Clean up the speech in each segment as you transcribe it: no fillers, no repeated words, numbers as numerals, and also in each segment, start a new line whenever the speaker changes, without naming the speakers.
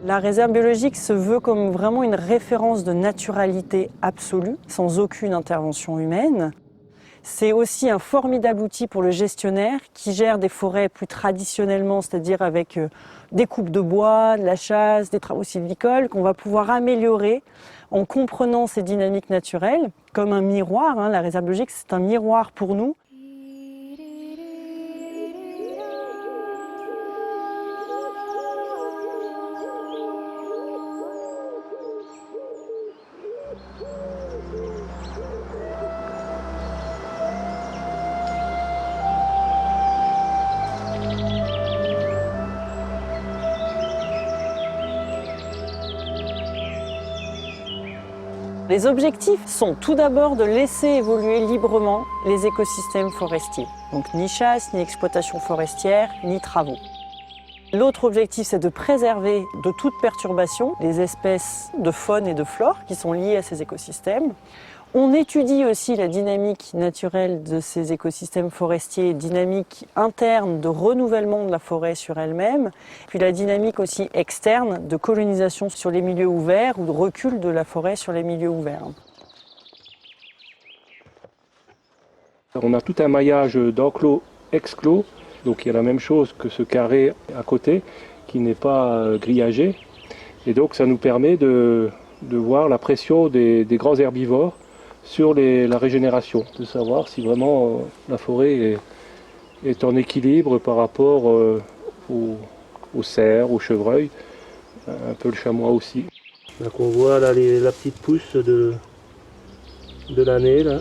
La réserve biologique se veut comme vraiment une référence de naturalité absolue, sans aucune intervention humaine. C'est aussi un formidable outil pour le gestionnaire qui gère des forêts plus traditionnellement, c'est-à-dire avec des coupes de bois, de la chasse, des travaux sylvicoles, qu'on va pouvoir améliorer en comprenant ces dynamiques naturelles comme un miroir. La réserve biologique, c'est un miroir pour nous. Les objectifs sont tout d'abord de laisser évoluer librement les écosystèmes forestiers. Donc ni chasse, ni exploitation forestière, ni travaux. L'autre objectif, c'est de préserver de toute perturbation les espèces de faune et de flore qui sont liées à ces écosystèmes. On étudie aussi la dynamique naturelle de ces écosystèmes forestiers, dynamique interne de renouvellement de la forêt sur elle-même, puis la dynamique aussi externe de colonisation sur les milieux ouverts ou de recul de la forêt sur les milieux ouverts.
On a tout un maillage d'enclos, exclos, donc il y a la même chose que ce carré à côté qui n'est pas grillagé. Et donc ça nous permet de voir la pression des grands herbivores sur la régénération, de savoir si vraiment la forêt est en équilibre par rapport aux cerfs, aux chevreuils, un peu le chamois aussi.
Donc on voit là la petite pousse de l'année là.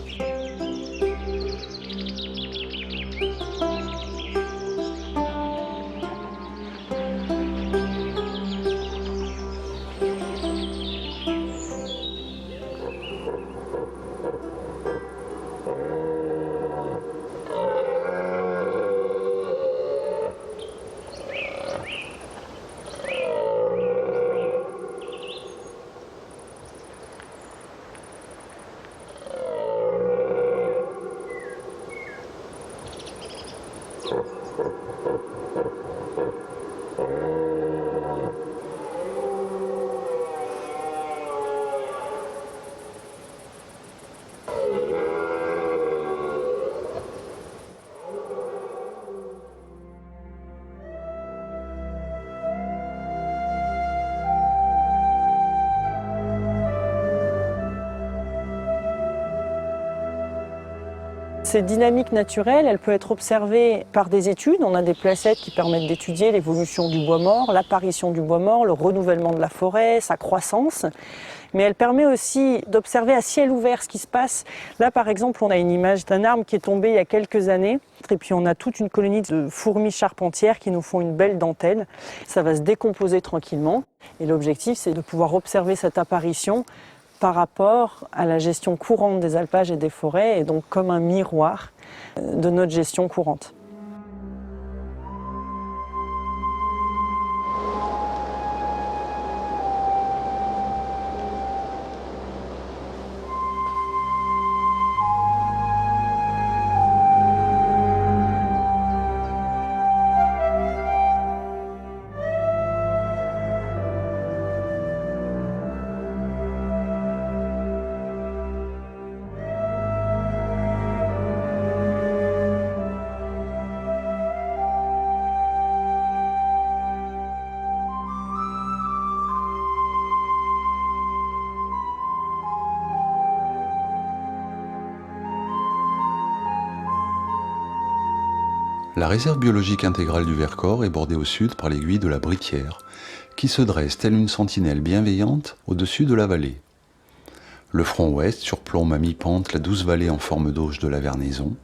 Cette dynamique naturelle, elle peut être observée par des études. On a des placettes qui permettent d'étudier l'évolution du bois mort, l'apparition du bois mort, le renouvellement de la forêt, sa croissance. Mais elle permet aussi d'observer à ciel ouvert ce qui se passe. Là, par exemple, on a une image d'un arbre qui est tombé il y a quelques années. Et puis on a toute une colonie de fourmis charpentières qui nous font une belle dentelle. Ça va se décomposer tranquillement. Et l'objectif, c'est de pouvoir observer cette apparition par rapport à la gestion courante des alpages et des forêts, et donc comme un miroir de notre gestion courante.
La réserve biologique intégrale du Vercors est bordée au sud par l'aiguille de la Britière, qui se dresse telle une sentinelle bienveillante au-dessus de la vallée. Le front ouest surplombe à mi-pente la douce vallée en forme d'auge de la Vernaison.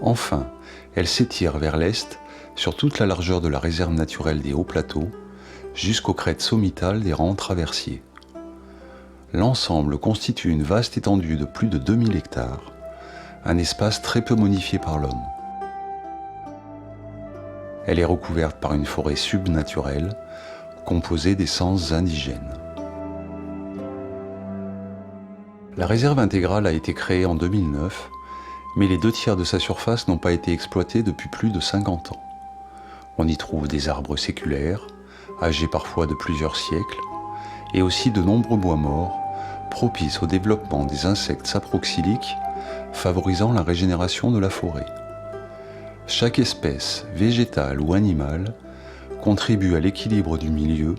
Enfin, elle s'étire vers l'est sur toute la largeur de la réserve naturelle des hauts plateaux, jusqu'aux crêtes sommitales des rangs traversiers. L'ensemble constitue une vaste étendue de plus de 2000 hectares, un espace très peu modifié par l'homme. Elle est recouverte par une forêt subnaturelle, composée d'essences indigènes. La réserve intégrale a été créée en 2009, mais les 2/3 de sa surface n'ont pas été exploités depuis plus de 50 ans. On y trouve des arbres séculaires, âgés parfois de plusieurs siècles, et aussi de nombreux bois morts, propices au développement des insectes saproxyliques, favorisant la régénération de la forêt. Chaque espèce, végétale ou animale, contribue à l'équilibre du milieu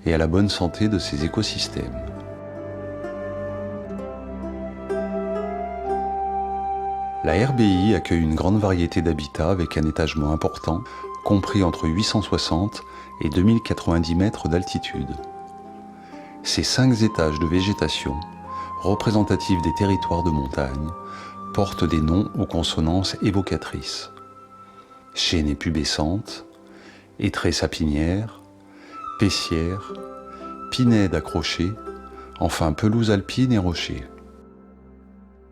et à la bonne santé de ces écosystèmes. La RBI accueille une grande variété d'habitats avec un étagement important, compris entre 860 et 2090 mètres d'altitude. Ces 5 étages de végétation, représentatifs des territoires de montagne, portent des noms aux consonances évocatrices. Chênaies pubescentes, hêtraies sapinières, pessières, pinèdes accrochées, enfin pelouses alpines et rochers.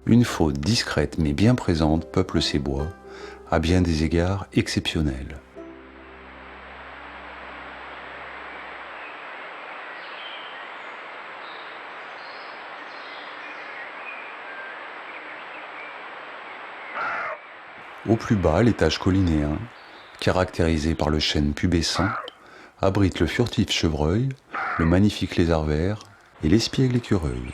Une faune discrète mais bien présente peuple ces bois, à bien des égards exceptionnels. Au plus bas, l'étage collinéen, caractérisé par le chêne pubescent, abrite le furtif chevreuil, le magnifique lézard vert et l'espiègle écureuil.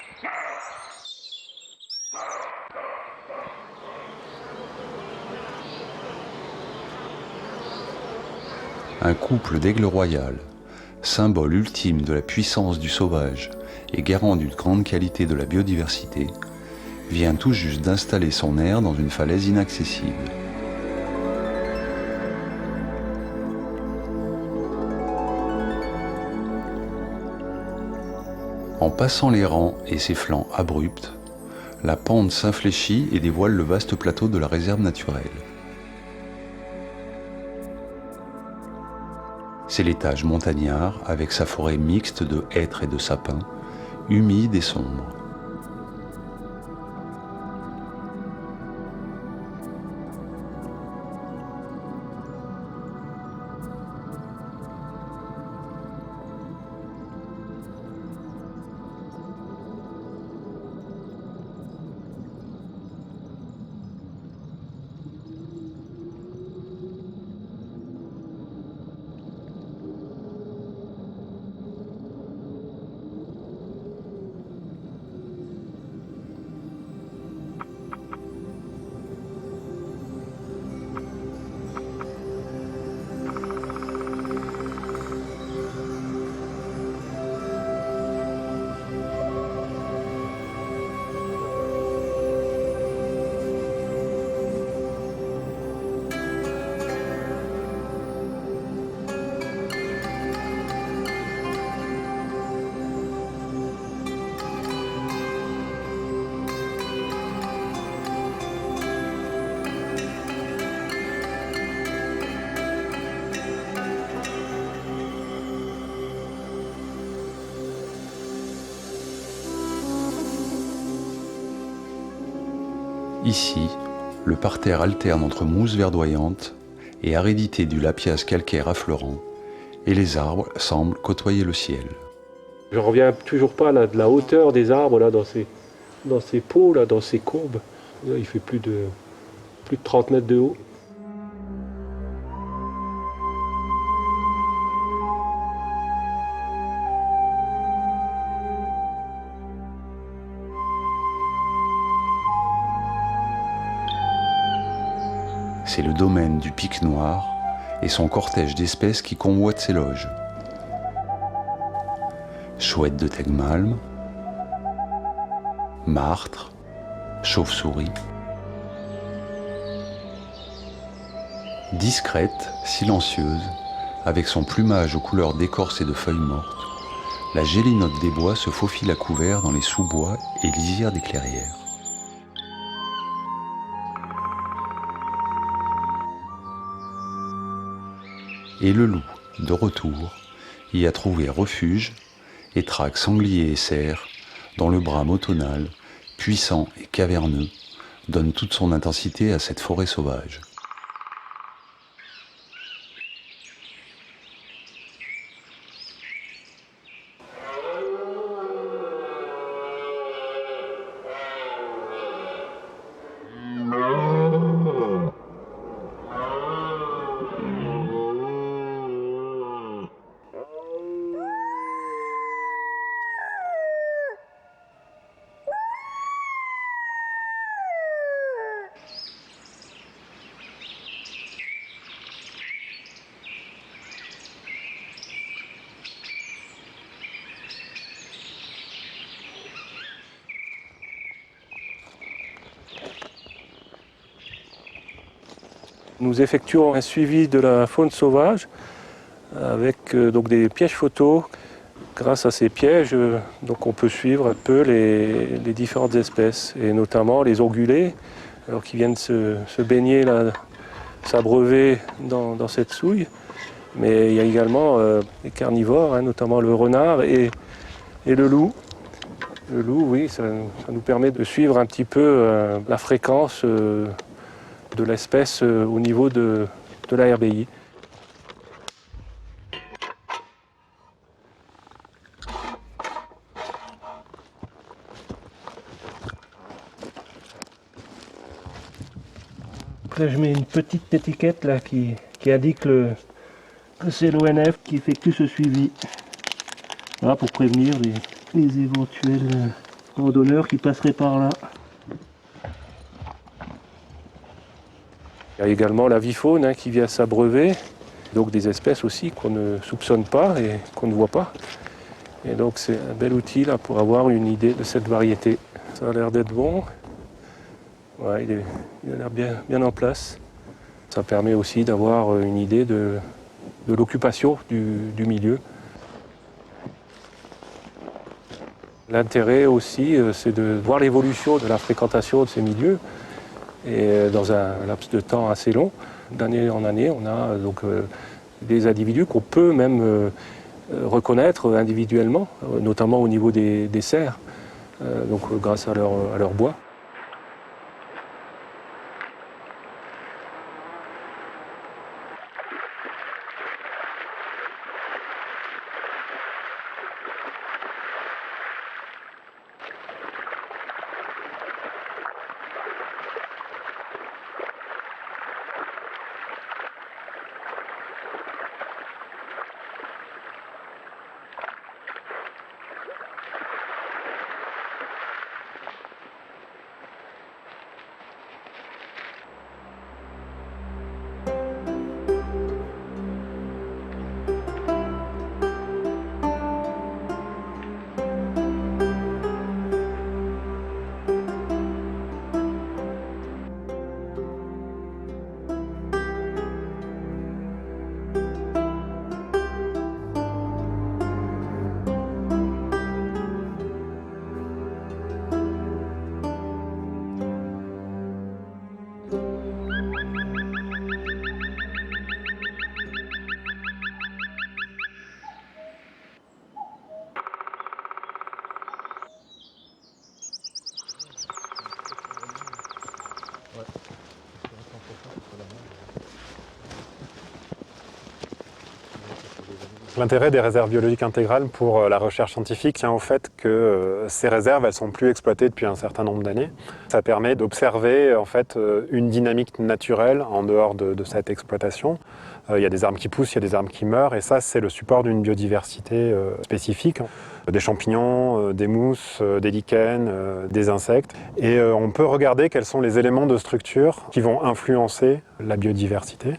Un couple d'aigles royales, symbole ultime de la puissance du sauvage et garant d'une grande qualité de la biodiversité, vient tout juste d'installer son aire dans une falaise inaccessible. En passant les rangs et ses flancs abrupts, la pente s'infléchit et dévoile le vaste plateau de la réserve naturelle. C'est l'étage montagnard avec sa forêt mixte de hêtres et de sapins, humide et sombre. Ici, le parterre alterne entre mousse verdoyante et aridité du lapiaz calcaire affleurant, et les arbres semblent côtoyer le ciel.
Je reviens toujours pas là, de la hauteur des arbres là, dans ces pots, là, dans ces courbes. Là, il fait plus de 30 mètres de haut.
C'est le domaine du pic noir et son cortège d'espèces qui convoitent ses loges. Chouettes de Tegmalm, martres, chauves-souris. Discrète, silencieuse, avec son plumage aux couleurs d'écorce et de feuilles mortes, la gélinote des bois se faufile à couvert dans les sous-bois et lisières des clairières. Et le loup, de retour, y a trouvé refuge et traque sangliers et cerfs, dont le brame automnal, puissant et caverneux, donne toute son intensité à cette forêt sauvage.
Nous effectuons un suivi de la faune sauvage avec donc des pièges photos. Grâce à ces pièges, donc on peut suivre un peu les différentes espèces, et notamment les ongulés, alors qui viennent se baigner, s'abreuver dans cette souille. Mais il y a également les carnivores, notamment le renard et le loup. Le loup, oui, ça nous permet de suivre un petit peu la fréquence de l'espèce au niveau de la RBI.
Là, je mets une petite étiquette là, qui indique que c'est l'ONF qui effectue ce suivi. Voilà, pour prévenir les éventuels randonneurs qui passeraient par là.
Il y a également la vie-faune qui vient s'abreuver, donc des espèces aussi qu'on ne soupçonne pas et qu'on ne voit pas. Et donc c'est un bel outil là, pour avoir une idée de cette variété. Ça a l'air d'être bon. Ouais, il a l'air bien en place. Ça permet aussi d'avoir une idée de l'occupation du milieu. L'intérêt aussi, c'est de voir l'évolution de la fréquentation de ces milieux. Et dans un laps de temps assez long, d'année en année, on a donc des individus qu'on peut même reconnaître individuellement, notamment au niveau des cerfs, donc grâce à leur bois.
L'intérêt des réserves biologiques intégrales pour la recherche scientifique tient au fait que ces réserves, elles sont plus exploitées depuis un certain nombre d'années. Ça permet d'observer en fait une dynamique naturelle en dehors de cette exploitation. Il y a des arbres qui poussent, il y a des arbres qui meurent, et ça c'est le support d'une biodiversité spécifique. Des champignons, des mousses, des lichens, des insectes. Et on peut regarder quels sont les éléments de structure qui vont influencer la biodiversité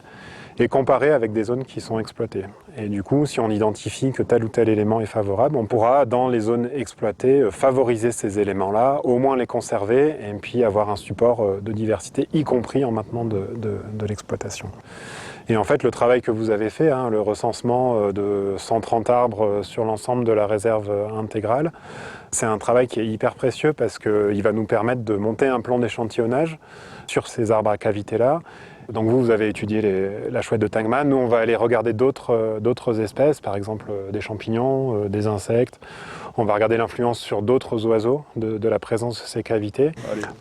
et comparer avec des zones qui sont exploitées. Et du coup, si on identifie que tel ou tel élément est favorable, on pourra, dans les zones exploitées, favoriser ces éléments-là, au moins les conserver, et puis avoir un support de diversité, y compris en maintenant de l'exploitation. Et en fait, le travail que vous avez fait, le recensement de 130 arbres sur l'ensemble de la réserve intégrale, c'est un travail qui est hyper précieux parce qu'il va nous permettre de monter un plan d'échantillonnage sur ces arbres à cavité-là. Donc vous avez étudié la chouette de Tangma. Nous, on va aller regarder d'autres espèces, par exemple des champignons, des insectes. On va regarder l'influence sur d'autres oiseaux de la présence de ces cavités.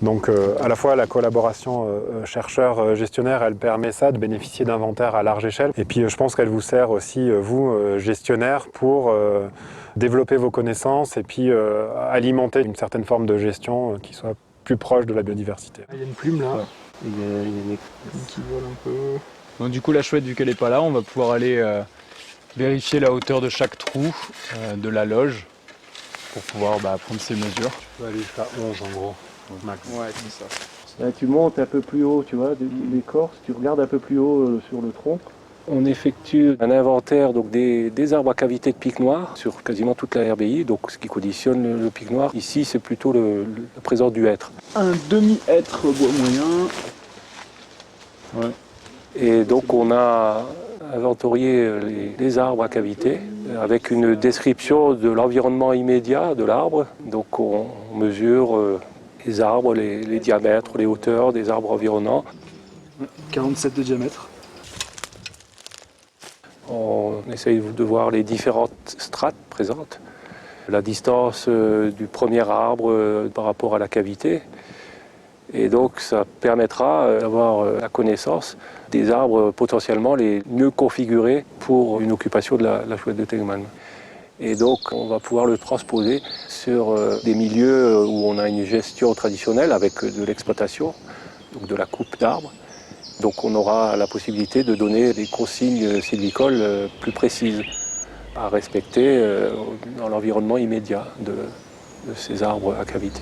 Donc à la fois la collaboration chercheur-gestionnaire, elle permet ça, de bénéficier d'inventaires à large échelle. Et puis je pense qu'elle vous sert aussi, vous, gestionnaire, pour développer vos connaissances et puis alimenter une certaine forme de gestion qui soit plus proche de la biodiversité.
Il y a une plume là.
Ouais. Il y a des
Qui vole un peu. Donc du coup la chouette, vu qu'elle n'est pas là, on va pouvoir aller vérifier la hauteur de chaque trou de la loge pour pouvoir prendre ses mesures.
On va aller jusqu'à 11 en gros, max.
Ouais, c'est ça.
Là, tu montes un peu plus haut, tu vois, l'écorce, tu regardes un peu plus haut sur le tronc. On effectue un inventaire donc, des arbres à cavité de pic noir sur quasiment toute la RBI, donc ce qui conditionne le pic noir. Ici, c'est plutôt la présence du hêtre.
Un demi-hêtre bois moyen. Ouais.
Et donc on a inventorié les arbres à cavité avec une description de l'environnement immédiat de l'arbre. Donc on mesure les arbres, les diamètres, les hauteurs des arbres environnants.
47 de diamètre.
On essaye de voir les différentes strates présentes, la distance du premier arbre par rapport à la cavité. Et donc ça permettra d'avoir la connaissance des arbres potentiellement les mieux configurés pour une occupation de la chouette de Tegman. Et donc on va pouvoir le transposer sur des milieux où on a une gestion traditionnelle avec de l'exploitation, donc de la coupe d'arbres. Donc on aura la possibilité de donner des consignes sylvicoles plus précises à respecter dans l'environnement immédiat de ces arbres à cavité.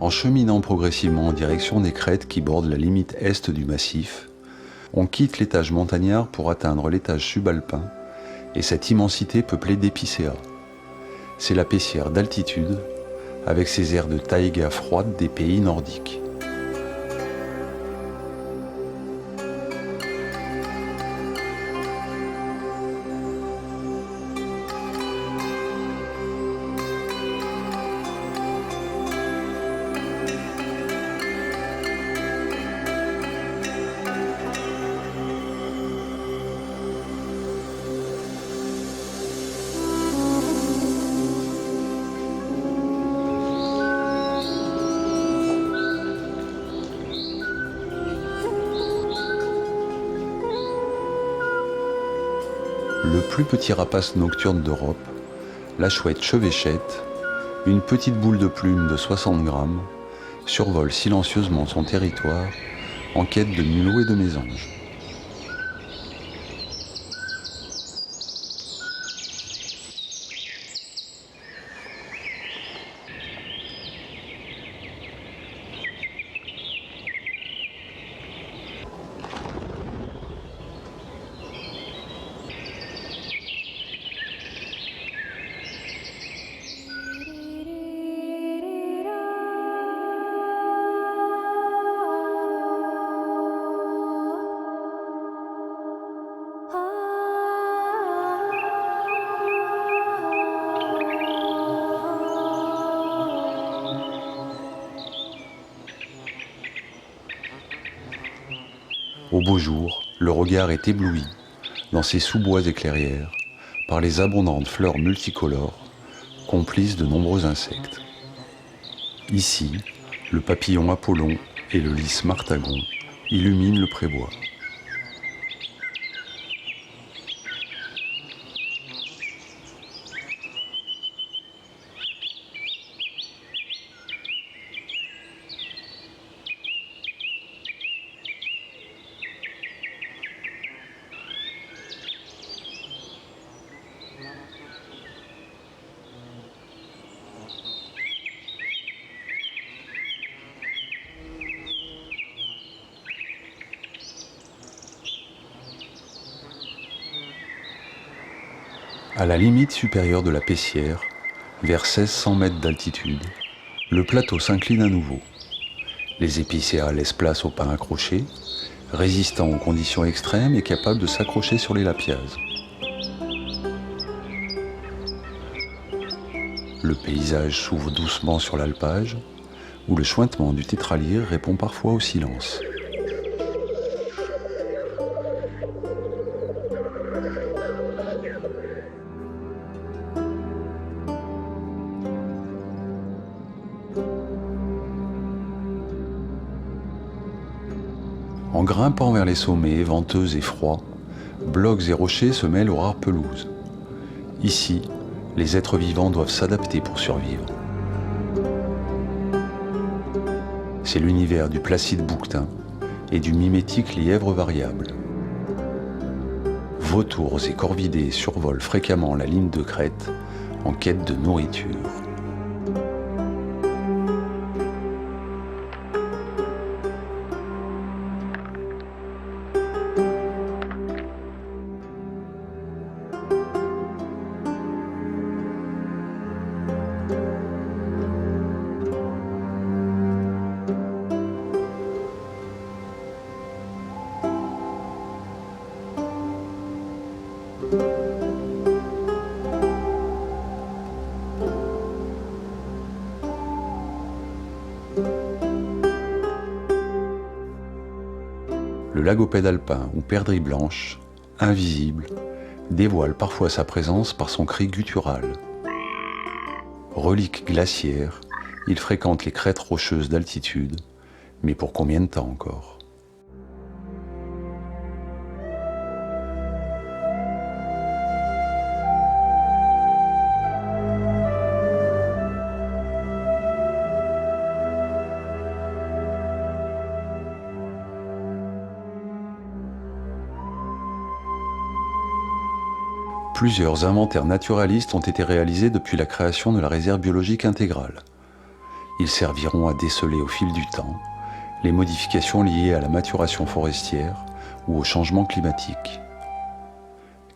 En cheminant progressivement en direction des crêtes qui bordent la limite est du massif, on quitte l'étage montagnard pour atteindre l'étage subalpin et cette immensité peuplée d'épicéas. C'est la Pessière d'altitude, avec ses airs de taïga froide des pays nordiques. Le plus petit rapace nocturne d'Europe, la chouette chevêchette, une petite boule de plume de 60 grammes, survole silencieusement son territoire en quête de mulots et de mésanges. Au beau jour, le regard est ébloui, dans ces sous-bois et clairières, par les abondantes fleurs multicolores, complices de nombreux insectes. Ici, le papillon Apollon et le lys martagon illuminent le prébois. À la limite supérieure de la Pessière, vers 1600 mètres d'altitude, le plateau s'incline à nouveau. Les épicéas laissent place aux pins accrochés, résistants aux conditions extrêmes et capables de s'accrocher sur les lapiazes. Le paysage s'ouvre doucement sur l'alpage, où le chuintement du tétralyre répond parfois au silence. En grimpant vers les sommets, venteux et froids, blocs et rochers se mêlent aux rares pelouses. Ici, les êtres vivants doivent s'adapter pour survivre. C'est l'univers du placide bouquetin et du mimétique lièvre variable. Vautours et corvidés survolent fréquemment la ligne de crête en quête de nourriture. Le lagopède alpin ou perdrix blanche, invisible, dévoile parfois sa présence par son cri guttural. Relique glaciaire, il fréquente les crêtes rocheuses d'altitude, mais pour combien de temps encore ? Plusieurs inventaires naturalistes ont été réalisés depuis la création de la réserve biologique intégrale. Ils serviront à déceler au fil du temps les modifications liées à la maturation forestière ou au changement climatique.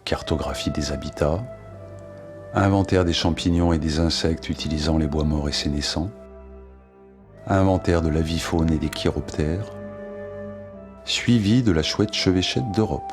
Cartographie des habitats, inventaire des champignons et des insectes utilisant les bois morts et sénescents, inventaire de l'avifaune et des chiroptères, suivi de la chouette chevêchette d'Europe.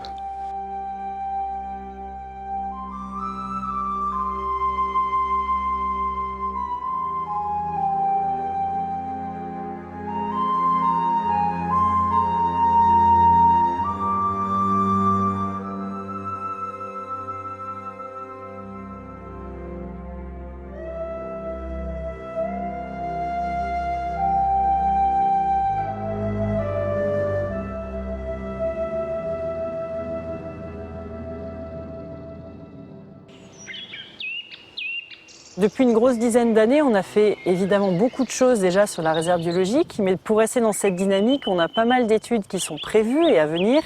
Depuis une grosse dizaine d'années, on a fait évidemment beaucoup de choses déjà sur la réserve biologique, mais pour rester dans cette dynamique, on a pas mal d'études qui sont prévues et à venir.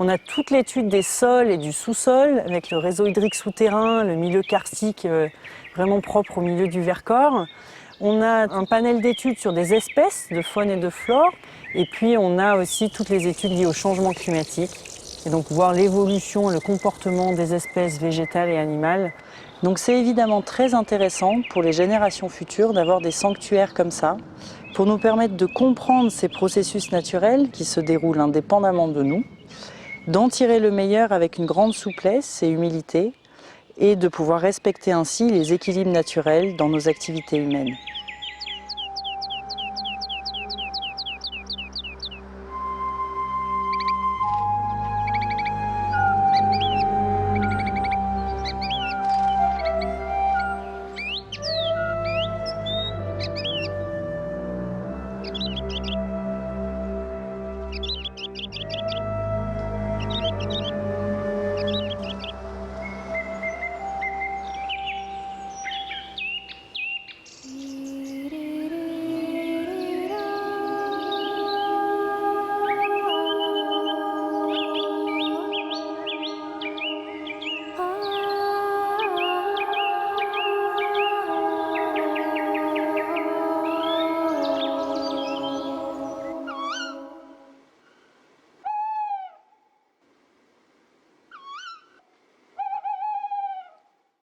On a toute l'étude des sols et du sous-sol, avec le réseau hydrique souterrain, le milieu karstique vraiment propre au milieu du Vercors. On a un panel d'études sur des espèces de faune et de flore, et puis on a aussi toutes les études liées au changement climatique, et donc voir l'évolution, le comportement des espèces végétales et animales. Donc c'est évidemment très intéressant pour les générations futures d'avoir des sanctuaires comme ça, pour nous permettre de comprendre ces processus naturels qui se déroulent indépendamment de nous, d'en tirer le meilleur avec une grande souplesse et humilité, et de pouvoir respecter ainsi les équilibres naturels dans nos activités humaines.